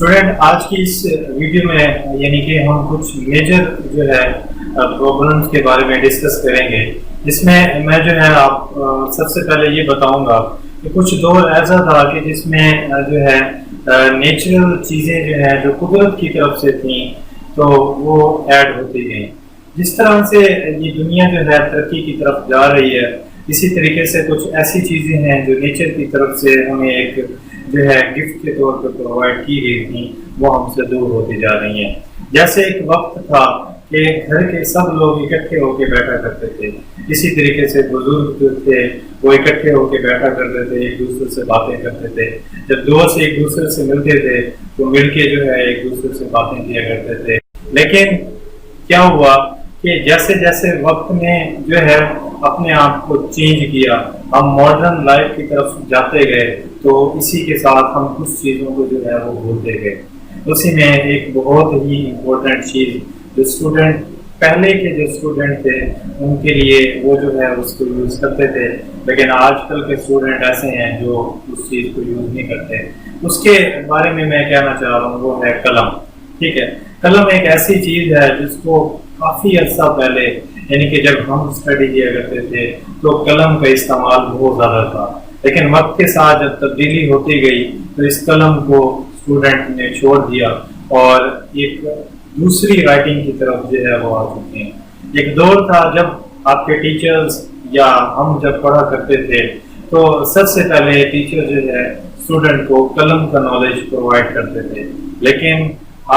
Student آج کی اس video میں یعنی کہ ہم کچھ میجر جو ہے پرابلمس کے بارے میں ڈسکس کریں گے، جس میں میں جو ہے آپ سب سے پہلے یہ بتاؤں گا کہ کچھ دور ایسا تھا کہ جس میں جو ہے نیچرل چیزیں جو ہیں جو قدرت کی طرف سے تھیں تو وہ ایڈ ہوتی گئیں۔ جس طرح سے یہ دنیا جو ہے ترقی کی طرف جا رہی ہے، اسی طریقے سے کچھ ایسی چیزیں ہیں جو نیچر کی طرف سے ہمیں ایک جو ہے گفٹ کے طور پر پرووائڈ کی گئی تھیں، وہ ہم سے دور ہوتی جا رہی ہیں۔ جیسے ایک وقت تھا کہ گھر کے سب لوگ اکٹھے ہو کے بیٹھا کرتے تھے، اسی طریقے سے بزرگ جو تھے وہ اکٹھے ہو کے بیٹھا کرتے تھے، ایک دوسرے سے باتیں کرتے تھے۔ جب دوست ایک دوسرے سے ملتے تھے تو مل کے جو ہے ایک دوسرے سے باتیں کیا کرتے تھے۔ لیکن کیا ہوا کہ جیسے جیسے وقت نے جو ہے اپنے آپ کو چینج کیا، ہم ماڈرن لائف کی طرف جاتے گئے، تو اسی کے ساتھ ہم کچھ چیزوں کو جو ہے وہ بھولتے گئے۔ اسی میں ایک بہت ہی امپورٹنٹ چیز جو اسٹوڈنٹ پہلے کے جو اسٹوڈنٹ تھے ان کے لیے وہ جو ہے اس کو یوز کرتے تھے، لیکن آج کل کے اسٹوڈنٹ ایسے ہیں جو اس چیز کو یوز نہیں کرتے۔ اس کے بارے میں کہنا چاہ رہا ہوں، وہ ہے قلم۔ ٹھیک ہے، قلم ایک ایسی چیز ہے جس کو کافی عرصہ پہلے یعنی کہ جب ہم اسٹڈی کیا کرتے تھے تو قلم کا استعمال بہت زیادہ تھا، لیکن وقت کے ساتھ جب تبدیلی ہوتی گئی تو اس قلم کو اسٹوڈنٹ نے چھوڑ دیا اور ایک دوسری رائٹنگ کی طرف جو ہے وہ آ چکے ہیں۔ ایک دور تھا جب آپ کے ٹیچرز یا ہم جب پڑھا کرتے تھے تو سب سے پہلے ٹیچر جو ہے اسٹوڈنٹ کو قلم کا نالج پرووائڈ کرتے تھے، لیکن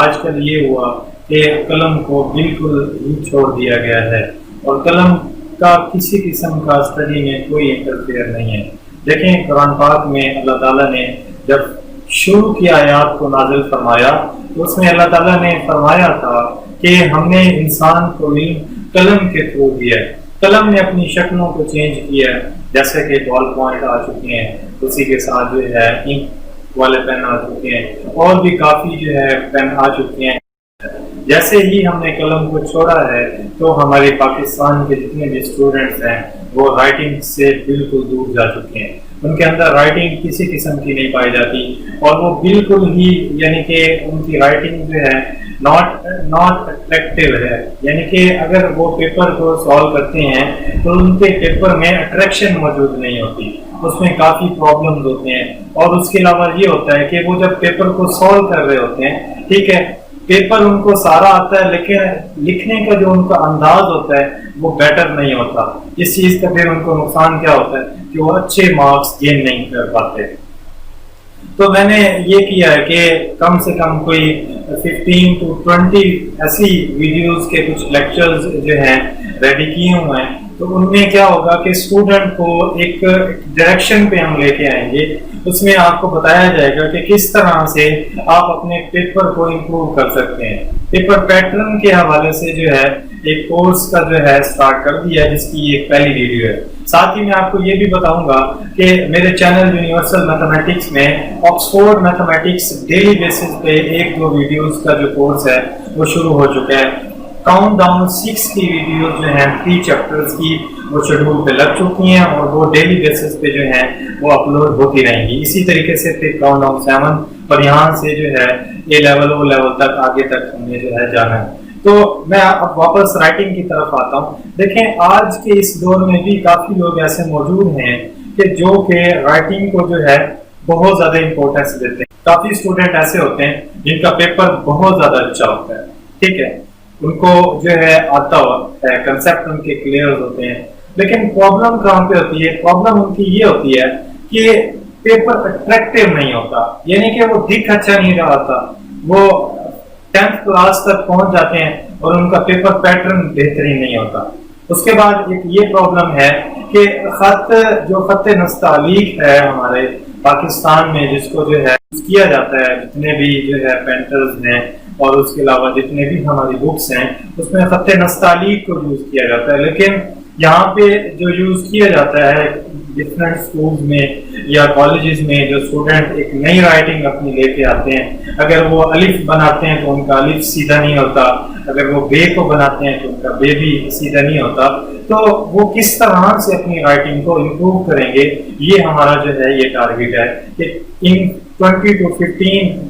آج کل یہ ہوا کہ قلم کو بالکل ہی چھوڑ دیا گیا ہے اور قلم کا کسی قسم کا اسٹڈی میں کوئی انٹرفیئر نہیں ہے۔ دیکھیں قرآن پاک میں اللہ تعالیٰ نے جب شروع کی آیات کو نازل فرمایا تو اس میں اللہ تعالیٰ نے فرمایا تھا کہ ہم نے انسان کو قلم کے تھرو دیا ہے۔ قلم نے اپنی شکلوں کو چینج کیا ہے، جیسے کہ بال پوائنٹ آ چکے ہیں، اسی کے ساتھ جو ہے انک والے پین آ چکے ہیں، اور بھی کافی جو ہے پین آ چکے ہیں۔ جیسے ہی ہم نے قلم کو چھوڑا ہے تو ہمارے پاکستان کے جتنے بھی اسٹوڈنٹس ہیں وہ رائٹنگ سے بالکل دور جا چکے ہیں۔ ان کے اندر رائٹنگ کسی قسم کی نہیں پائی جاتی اور وہ بالکل ہی یعنی کہ ان کی رائٹنگ جو ہے ناٹ اٹریکٹیو ہے، یعنی کہ اگر وہ پیپر کو سالو کرتے ہیں تو ان کے پیپر میں اٹریکشن موجود نہیں ہوتی، اس میں کافی پرابلمز ہوتے ہیں۔ اور اس کے علاوہ یہ ہوتا ہے کہ وہ جب پیپر کو سالو کر رہے ہوتے ہیں، ٹھیک ہے، پیپر ان کو سارا آتا ہے لیکن لکھنے کا جو ان کا انداز ہوتا ہے وہ بیٹر نہیں ہوتا۔ اس چیز کا پھر ان کو نقصان کیا ہوتا ہے کہ وہ اچھے مارکس گین نہیں کر پاتے۔ تو میں نے یہ کیا ہے کہ کم سے کم کوئی 15 to 20 ایسی ویڈیوز کے کچھ لیکچرز جو ہیں ریڈی کیے ہوئے ہیں، تو ان میں کیا ہوگا کہ اسٹوڈنٹ کو ایک ڈائریکشن پہ ہم لے کے آئیں گے۔ اس میں آپ کو بتایا جائے گا کہ کس طرح سے آپ اپنے پیپر کو امپروو کر سکتے ہیں۔ پیپر پیٹرن کے حوالے سے جو ہے ایک کورس کا جو ہے سٹارٹ کر دیا، جس کی ایک پہلی ویڈیو ہے۔ ساتھ ہی میں آپ کو یہ بھی بتاؤں گا کہ میرے چینل یونیورسل میتھمیٹکس میں آکسفورڈ میتھمیٹکس ڈیلی بیسس پہ 1-2 ویڈیوز کا جو کورس ہے وہ شروع ہو چکا ہے۔ کاؤنٹ ڈاؤن 6 کی ویڈیوز جو ہیں 3 چیپٹرز کی وہ شیڈول پہ لگ چکی ہیں اور وہ ڈیلی بیسس پہ جو ہیں وہ اپلوڈ ہوتی رہیں گی۔ اسی طریقے سے پھر کاؤنٹ ڈاؤن 7 اور یہاں سے جو ہے اے لیول او لیول تک آگے تک ہم نے جو ہے جانا ہے۔ تو میں اب واپس رائٹنگ کی طرف آتا ہوں۔ دیکھیں آج کے اس دور میں بھی کافی لوگ ایسے موجود ہیں کہ جو کہ رائٹنگ کو جو ہے بہت زیادہ امپورٹینس دیتے ہیں۔ کافی اسٹوڈنٹ ایسے ہوتے ہیں جن کا پیپر بہت زیادہ اچھا ہوتا ہے، ٹھیک ہے، ان کو جو ہے آتا ہے، کنسیپٹ ان کے کلیئر ہوتے ہیں، لیکن پرابلم کہاں پہ ہوتی ہے؟ پرابلم ان کی یہ ہوتی ہے کہ پیپر اٹریکٹیو نہیں ہوتا، یعنی کہ وہ دکھ اچھا نہیں رہا تھا۔ وہ 10th کلاس تک پہنچ جاتے ہیں اور ان کا پیپر پیٹرن بہترین نہیں ہوتا۔ اس کے بعد ایک یہ پرابلم ہے کہ خط نستعلیق ہے ہمارے پاکستان میں، جس کو جو ہے کیا جاتا ہے، جتنے بھی جو ہے پینٹرز ہیں اور اس کے علاوہ جتنے بھی ہماری بکس ہیں اس میں خط نستعلیق کو یوز کیا جاتا ہے، لیکن یہاں پہ جو یوز کیا جاتا ہے ڈفرینٹ اسکولز میں یا کالجز میں، جو اسٹوڈنٹ ایک نئی رائٹنگ اپنی لے کے آتے ہیں، اگر وہ الف بناتے ہیں تو ان کا الف سیدھا نہیں ہوتا، اگر وہ بے کو بناتے ہیں تو ان کا بے بھی سیدھا نہیں ہوتا، تو وہ کس طرح سے اپنی رائٹنگ کو امپروو کریں گے، یہ ہمارا جو ہے یہ ٹارگیٹ ہے کہ ان 20 to 15